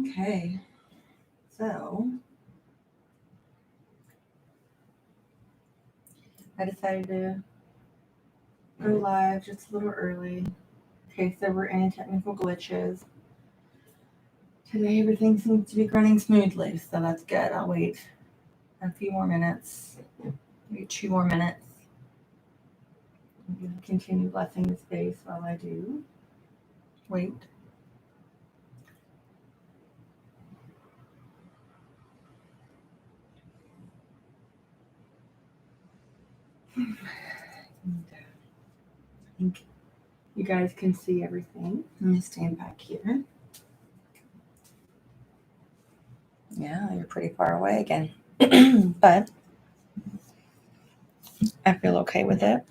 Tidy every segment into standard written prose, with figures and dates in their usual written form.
Okay, so I decided to go live just a little early in case there were any technical glitches. Today everything seems to be running smoothly, so that's good. I'll wait a few more minutes, maybe 2 more minutes. I'm going to continue blessing the space while I do. Wait. I think you guys can see everything. Let me stand back here. Yeah, you're pretty far away again. But I feel okay with it.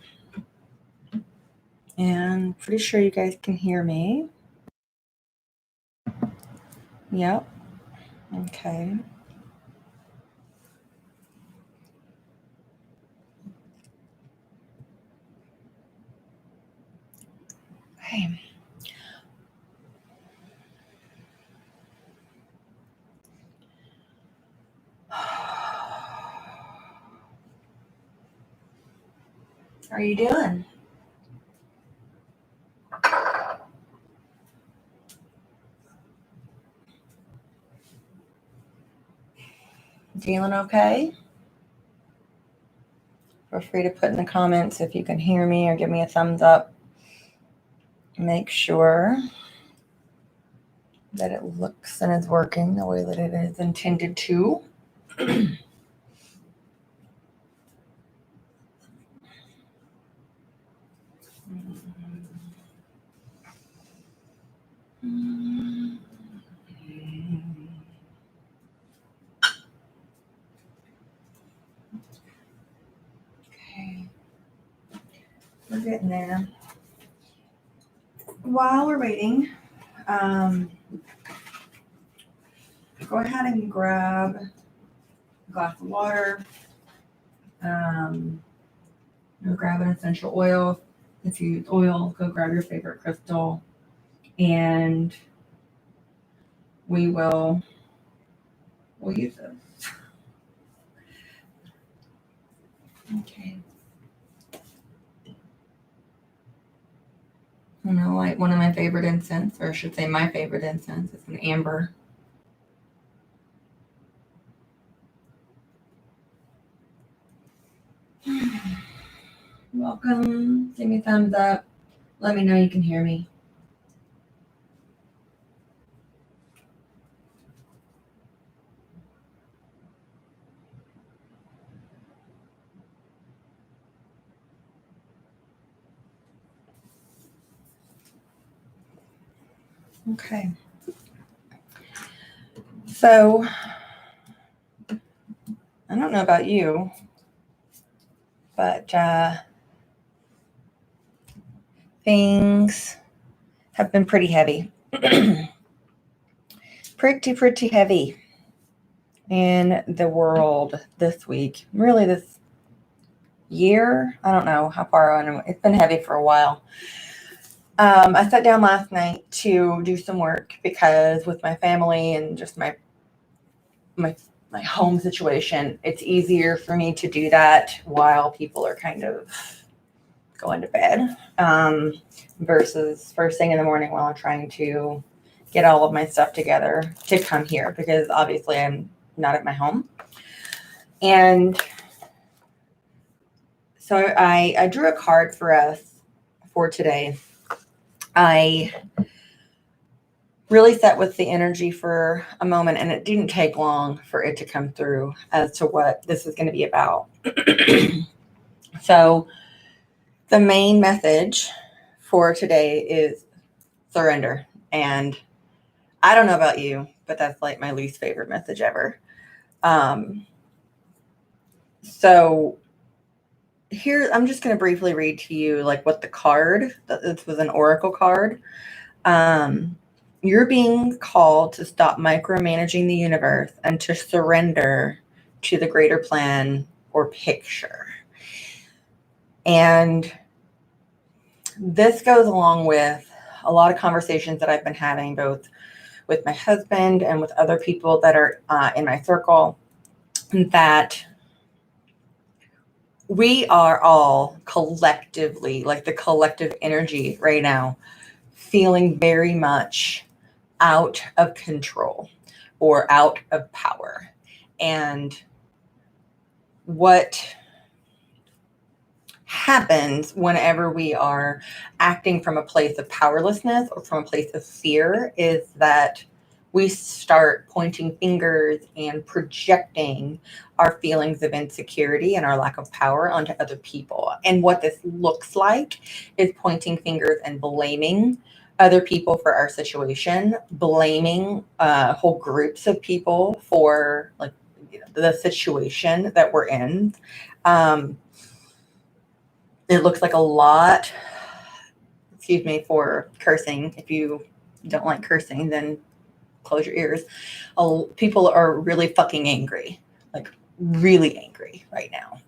And pretty sure you guys can hear me. Yep. Okay. Okay. How are you doing? Feeling okay? Feel free to put in the comments if you can hear me or give me a thumbs up. Make sure that it looks and is working the way that it is intended to. Okay. We're getting there. While we're waiting, go ahead and grab a glass of water. Go grab an essential oil. If you use oil, go grab your favorite crystal. And we'll use this. Okay. You know, like one of my favorite incense, or I should say my favorite incense, is an amber. Welcome. Give me a thumbs up. Let me know you can hear me. Okay. So, I don't know about you, but things have been pretty heavy. pretty heavy in the world this week. Really this year. I don't know how far on. It's been heavy for a while. I sat down last night to do some work because with my family and just my home situation, it's easier for me to do that while people are kind of going to bed versus first thing in the morning while I'm trying to get all of my stuff together to come here, because obviously I'm not at my home. And so I drew a card for us for today. I really sat with the energy for a moment, and it didn't take long for it to come through as to what this is going to be about. So the main message for today is surrender. And I don't know about you, but that's like my least favorite message ever. So here, I'm just going to briefly read to you like what the card, this was an oracle card. You're being called to stop micromanaging the universe and to surrender to the greater plan or picture. And this goes along with a lot of conversations that I've been having both with my husband and with other people that are in my circle, that we are all collectively, like the collective energy right now, feeling very much out of control or out of power. And what happens whenever we are acting from a place of powerlessness or from a place of fear is that we start pointing fingers and projecting our feelings of insecurity and our lack of power onto other people. And what this looks like is pointing fingers and blaming other people for our situation, blaming whole groups of people for like the situation that we're in. It looks like a lot, excuse me for cursing. If you don't like cursing, then close your ears. People are really fucking angry, like really angry right now.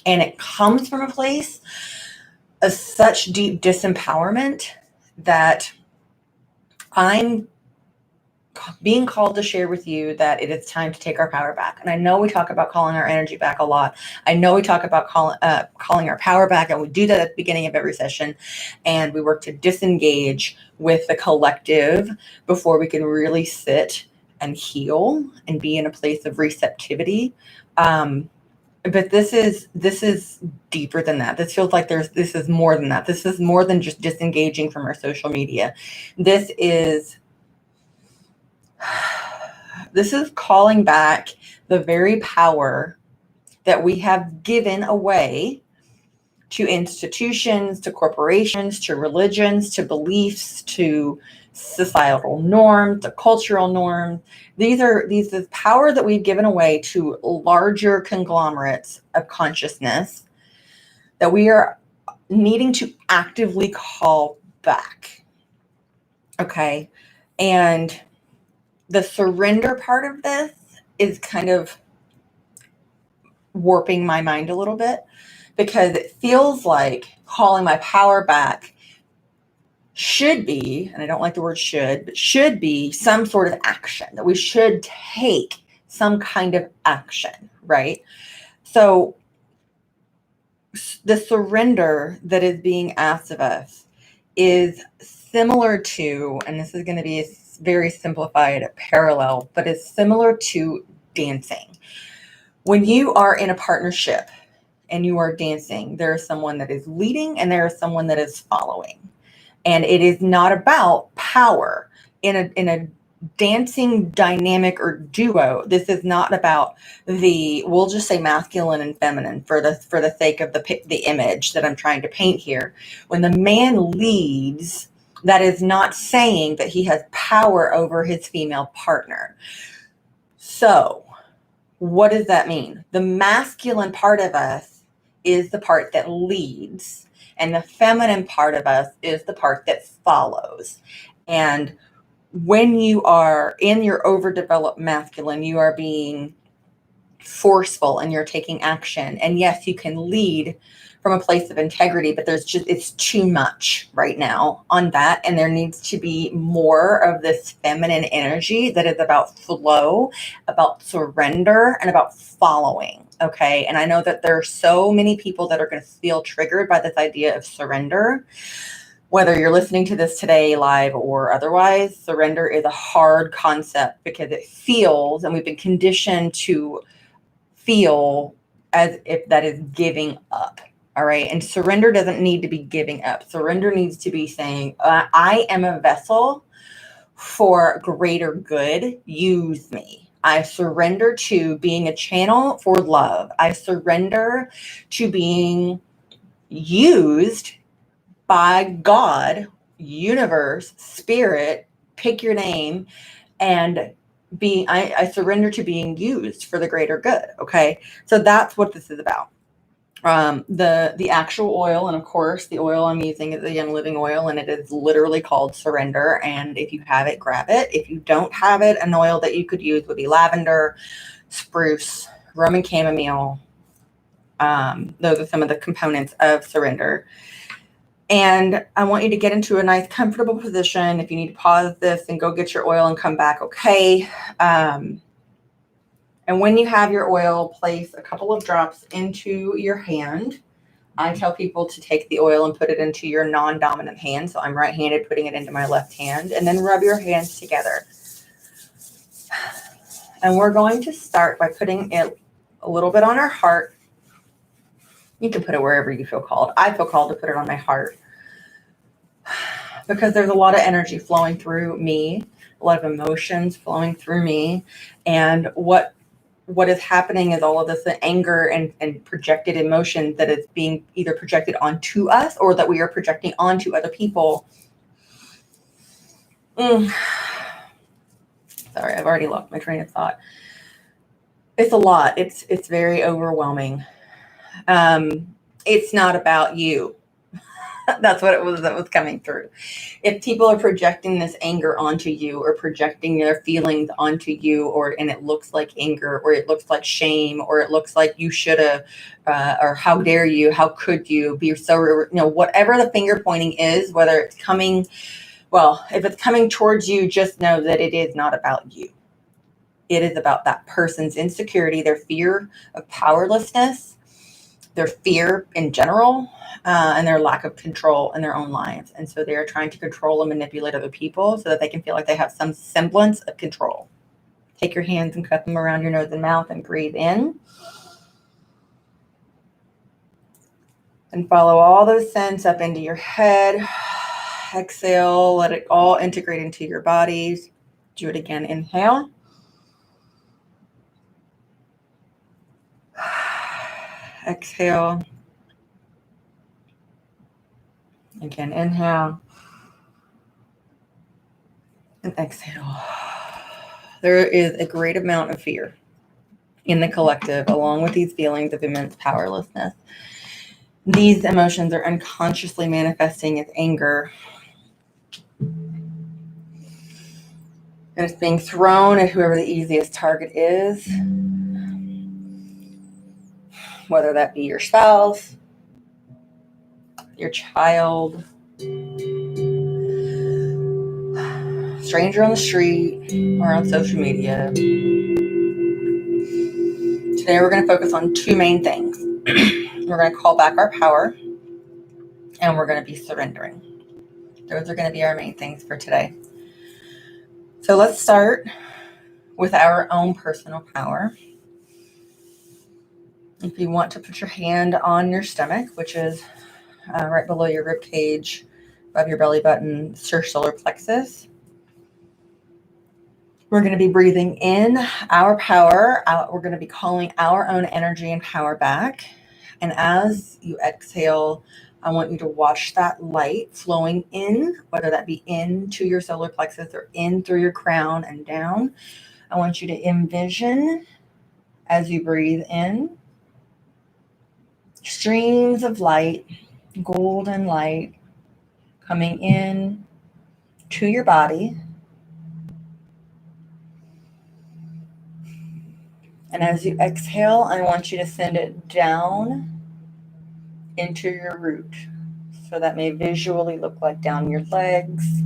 And it comes from a place of such deep disempowerment that I'm being called to share with you that it is time to take our power back. And I know we talk about calling our energy back a lot. I know we talk about calling our power back, and we do that at the beginning of every session. And we work to disengage with the collective before we can really sit and heal and be in a place of receptivity. But this is deeper than that. This feels like this is more than that. This is more than just disengaging from our social media. This is calling back the very power that we have given away to institutions, to corporations, to religions, to beliefs, to societal norms, to cultural norms. These is power that we've given away to larger conglomerates of consciousness that we are needing to actively call back. Okay. And the surrender part of this is kind of warping my mind a little bit, because it feels like calling my power back should be, and I don't like the word should, but should be some sort of action, that we should take some kind of action, right? So the surrender that is being asked of us is similar to, and this is going to be a very simplified parallel, but it's similar to dancing. When you are in a partnership and you are dancing, there is someone that is leading and there is someone that is following. And it is not about power. In a dancing dynamic or duo, this is not about we'll just say masculine and feminine for the sake of the image that I'm trying to paint here. When the man leads, that is not saying that he has power over his female partner. So what does that mean? The masculine part of us is the part that leads, and the feminine part of us is the part that follows. And when you are in your overdeveloped masculine, you are being forceful and you're taking action. And yes, you can lead from a place of integrity, but it's too much right now on that. And there needs to be more of this feminine energy that is about flow, about surrender, and about following. Okay. And I know that there are so many people that are going to feel triggered by this idea of surrender. Whether you're listening to this today live or otherwise, surrender is a hard concept because it feels, and we've been conditioned to feel as if that is giving up. All right. And surrender doesn't need to be giving up. Surrender needs to be saying, I am a vessel for greater good. Use me. I surrender to being a channel for love. I surrender to being used by God, universe, spirit, pick your name, and I surrender to being used for the greater good. Okay. So that's what this is about. The actual oil, and of course the oil I'm using is a Young Living oil, and it is literally called Surrender. And if you have it, grab it. If you don't have it, an oil that you could use would be lavender, spruce, Roman chamomile. Those are some of the components of Surrender. And I want you to get into a nice, comfortable position. If you need to pause this and go get your oil and come back, okay. And when you have your oil, place a couple of drops into your hand. I tell people to take the oil and put it into your non-dominant hand. So I'm right-handed, putting it into my left hand, and then rub your hands together. And we're going to start by putting it a little bit on our heart. You can put it wherever you feel called. I feel called to put it on my heart because there's a lot of energy flowing through me, a lot of emotions flowing through me. And what is happening is all of this anger and projected emotion that is being either projected onto us or that we are projecting onto other people. Sorry, I've already lost my train of thought. It's a lot. It's very overwhelming. It's not about you. That's what it was that was coming through. If people are projecting this anger onto you or projecting their feelings onto you, and it looks like anger, or it looks like shame, or it looks like you should have, or how dare you, how could you be so, whatever the finger pointing is, whether it's coming, if it's coming towards you, just know that it is not about you. It is about that person's insecurity, their fear of powerlessness, their fear in general, and their lack of control in their own lives. And so they are trying to control and manipulate other people so that they can feel like they have some semblance of control. Take your hands and cup them around your nose and mouth and breathe in. And follow all those scents up into your head. Exhale, let it all integrate into your bodies. Do it again. Inhale. Exhale. Again, inhale. And exhale. There is a great amount of fear in the collective, along with these feelings of immense powerlessness. These emotions are unconsciously manifesting as anger. And it's being thrown at whoever the easiest target is, whether that be your spouse, your child, stranger on the street, or on social media. Today we're going to focus on two main things. We're going to call back our power, and we're going to be surrendering. Those are going to be our main things for today. So let's start with our own personal power. If you want to put your hand on your stomach, which is right below your rib cage, above your belly button, your solar plexus. We're going to be breathing in our power. We're going to be calling our own energy and power back. And as you exhale, I want you to watch that light flowing in, whether that be into your solar plexus or in through your crown and down. I want you to envision, as you breathe in, streams of light, golden light, coming in to your body. And as you exhale, I want you to send it down into your root. So that may visually look like down your legs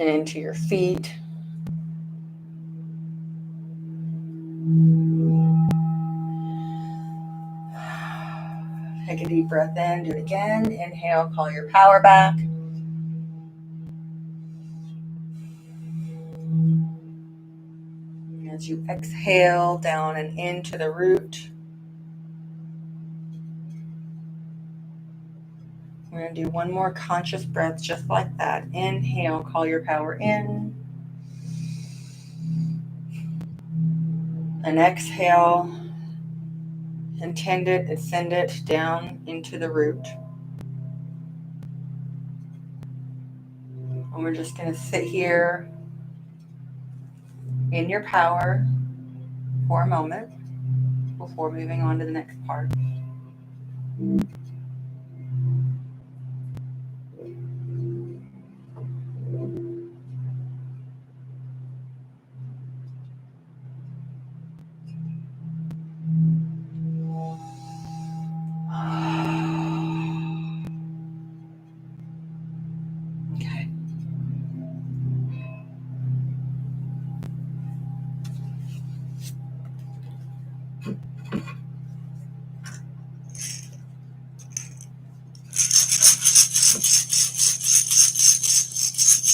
and into your feet. Take a deep breath in, do it again. Inhale, call your power back. As you exhale, down and into the root. We're going to do one more conscious breath just like that. Inhale, call your power in. And exhale, intend it and send it down into the root. And we're just going to sit here in your power for a moment before moving on to the next part.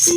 Okay.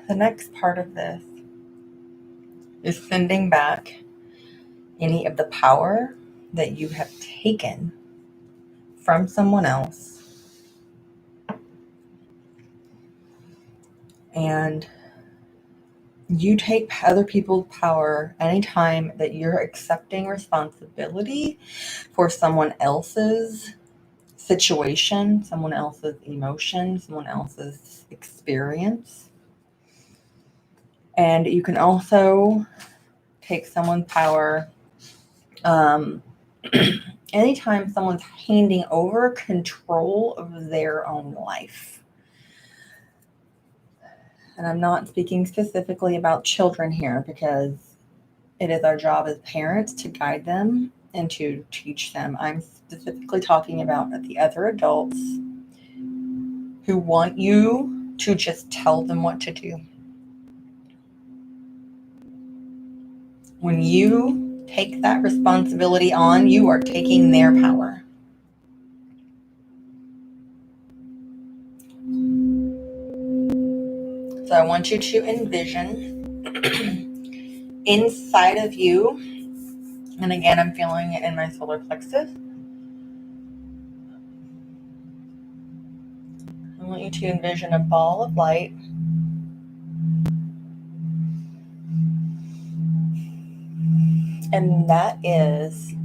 The next part of this is sending back any of the power that you have taken from someone else, and you take other people's power anytime that you're accepting responsibility for someone else's situation, someone else's emotion, someone else's experience. And you can also take someone's power anytime someone's handing over control of their own life. And I'm not speaking specifically about children here, because it is our job as parents to guide them and to teach them. I'm specifically talking about the other adults who want you to just tell them what to do. When you take that responsibility on, you are taking their power. So I want you to envision inside of you, and again, I'm feeling it in my solar plexus. I want you to envision a ball of light and that is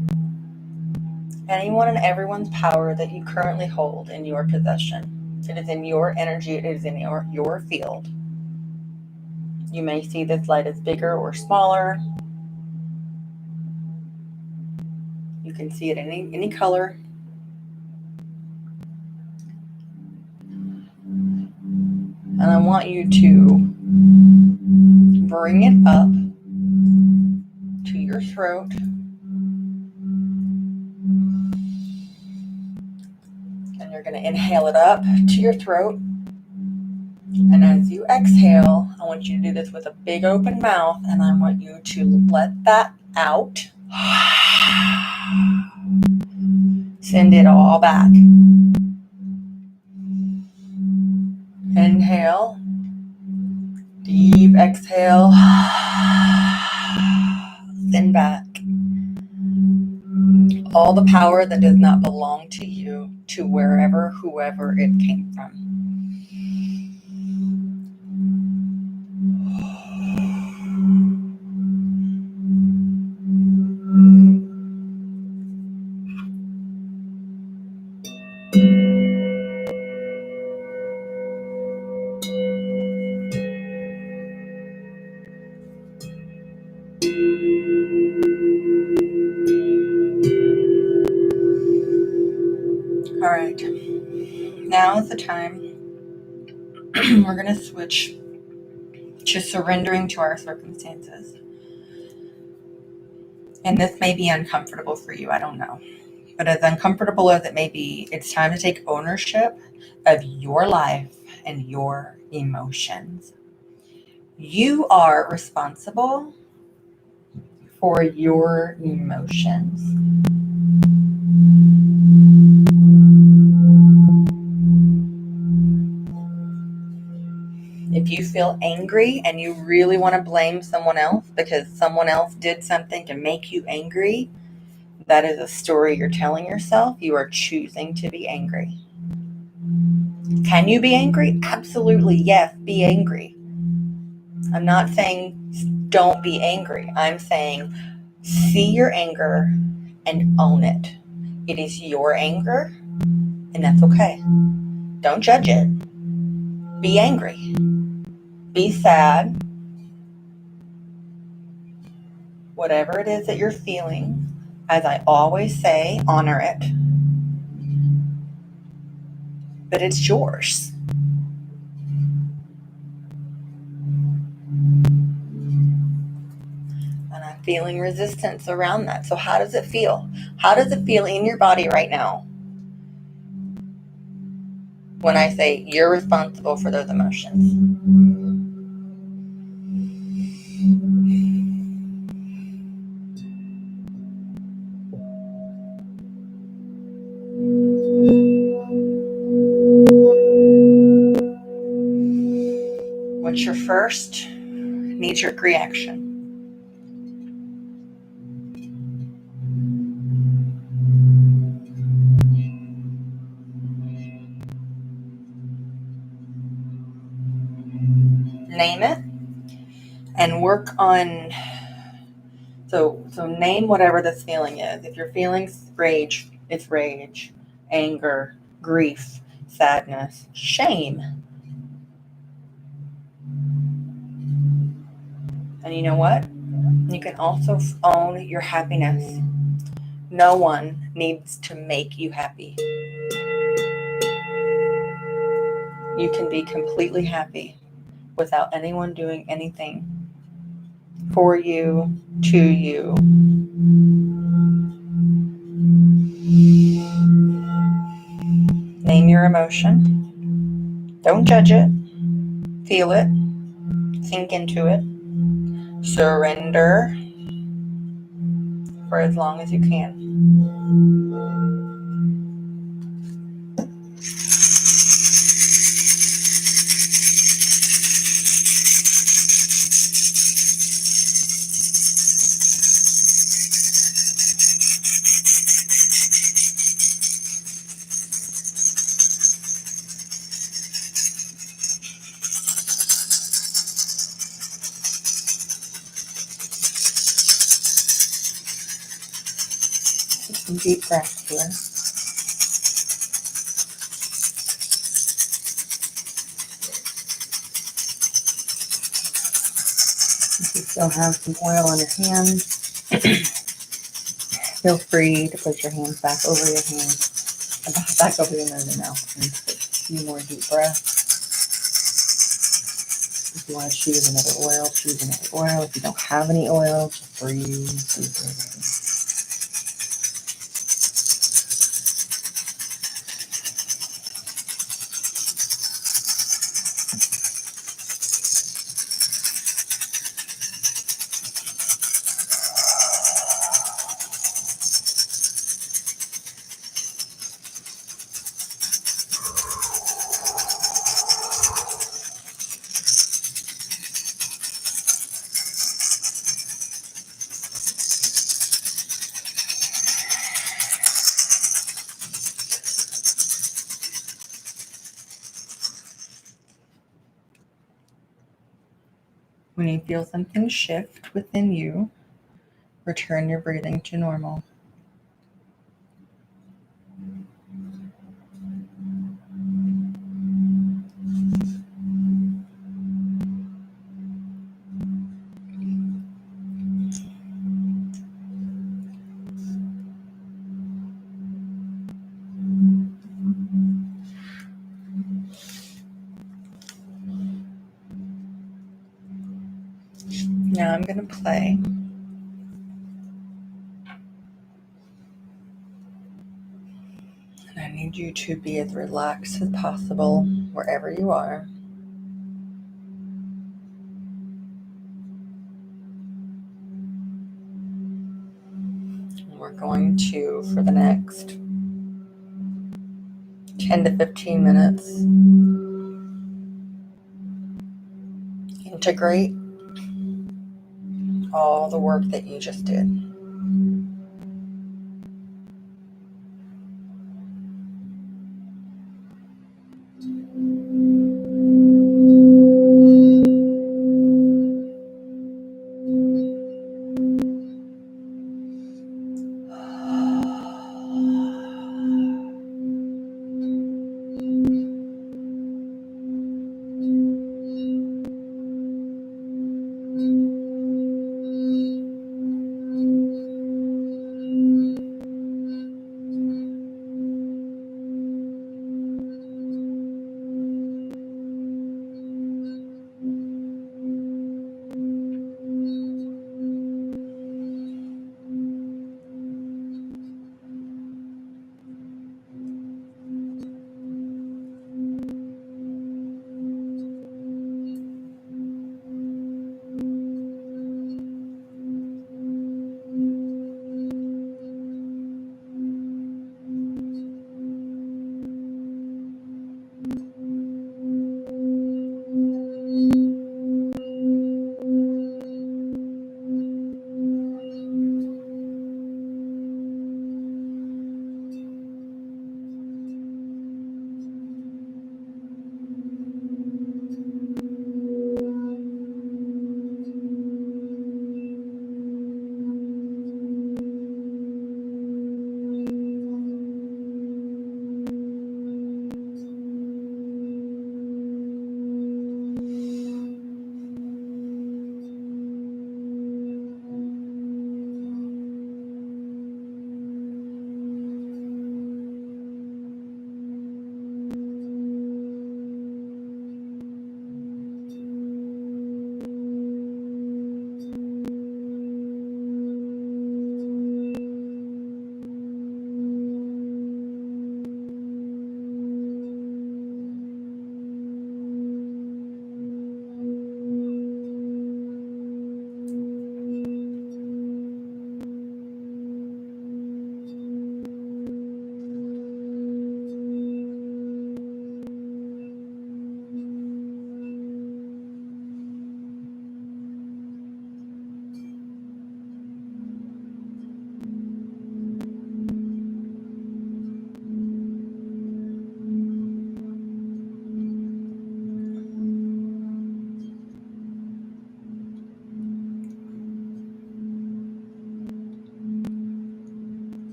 anyone and everyone's power that you currently hold in your possession. It is in your energy. It is in your field. You may see this light as bigger or smaller. You can see it in any color. And I want you to bring it up to your throat. And you're going to inhale it up to your throat. And as you exhale, I want you to do this with a big open mouth, and I want you to let that out. Send it all back. Inhale. Deep exhale. Send back all the power that does not belong to you to wherever, whoever it came from. All right. Now is the time. We're going to switch to surrendering to our circumstances. And this may be uncomfortable for you. I don't know. But as uncomfortable as it may be, it's time to take ownership of your life and your emotions. You are responsible for your emotions. If you feel angry and you really want to blame someone else because someone else did something to make you angry, that is a story you're telling yourself. You are choosing to be angry. Can you be angry? Absolutely, yes, be angry. I'm not saying don't be angry. I'm saying see your anger and own it. It is your anger, and that's okay. Don't judge it. Be angry. Be sad. Whatever it is that you're feeling, As I always say, honor it. But it's yours. And I'm feeling resistance around that. So how does it feel? How does it feel in your body right now when I say you're responsible for those emotions? What's your first knee-jerk reaction? Name it and work on. So name whatever this feeling is. If you're feeling rage, it's rage, anger, grief, sadness, shame. And you know what? You can also own your happiness. No one needs to make you happy. You can be completely happy without anyone doing anything for you, to you. Name your emotion. Don't judge it. Feel it. Sink into it. Surrender for as long as you can. Some deep breaths here. If you still have some oil on your hands, feel free to put your hands back over your back over your nose and mouth, and take a few more deep breaths. If you want to choose another oil, choose another oil. If you don't have any oil, just breathe. When you feel something shift within you, return your breathing to normal. Now I'm going to play. And I need you to be as relaxed as possible wherever you are. And we're going to, for the next 10 to 15 minutes, integrate all the work that you just did.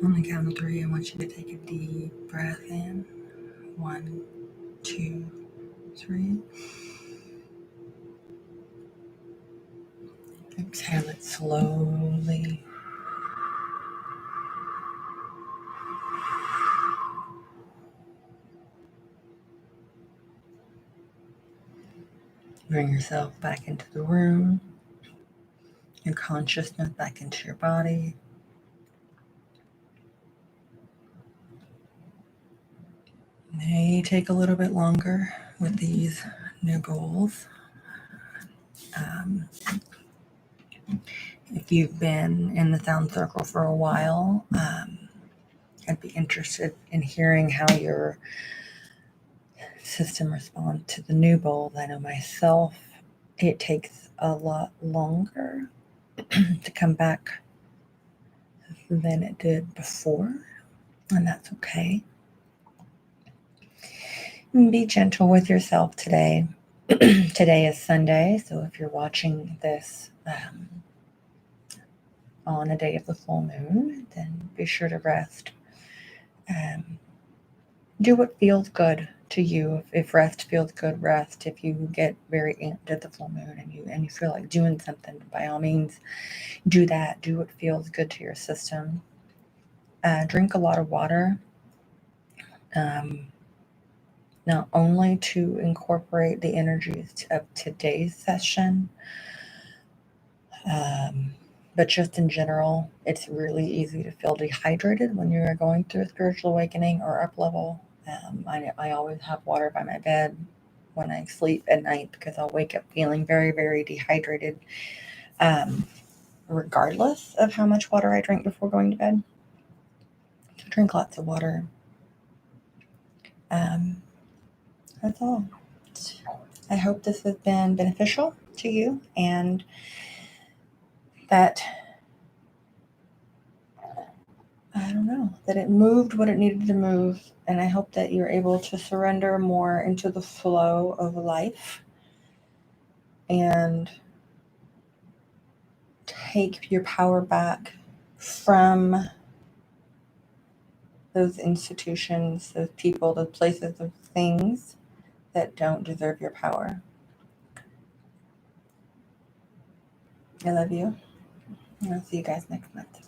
On the count of 3, I want you to take a deep breath in. 1, 2, 3. Exhale it slowly. Bring yourself back into the room, your consciousness back into your body. May take a little bit longer with these new goals. If you've been in the sound circle for a while, I'd be interested in hearing how your system responds to the new goals. I know myself, it takes a lot longer to come back than it did before, and that's okay. Be gentle with yourself today. Today is Sunday, so if you're watching this on a day of the full moon, then be sure to rest. Do what feels good to you. If rest feels good, rest. If you get very amped at the full moon and you feel like doing something, by all means, do that. Do what feels good to your system. Drink a lot of water. Not only to incorporate the energies of today's session, but just in general, it's really easy to feel dehydrated when you're going through a spiritual awakening or up level. I always have water by my bed when I sleep at night because I'll wake up feeling very, very dehydrated, regardless of how much water I drink before going to bed. So drink lots of water. That's all. I hope this has been beneficial to you and that, that it moved what it needed to move. And I hope that you're able to surrender more into the flow of life and take your power back from those institutions, those people, those places, those things that don't deserve your power. I love you. And I'll see you guys next month.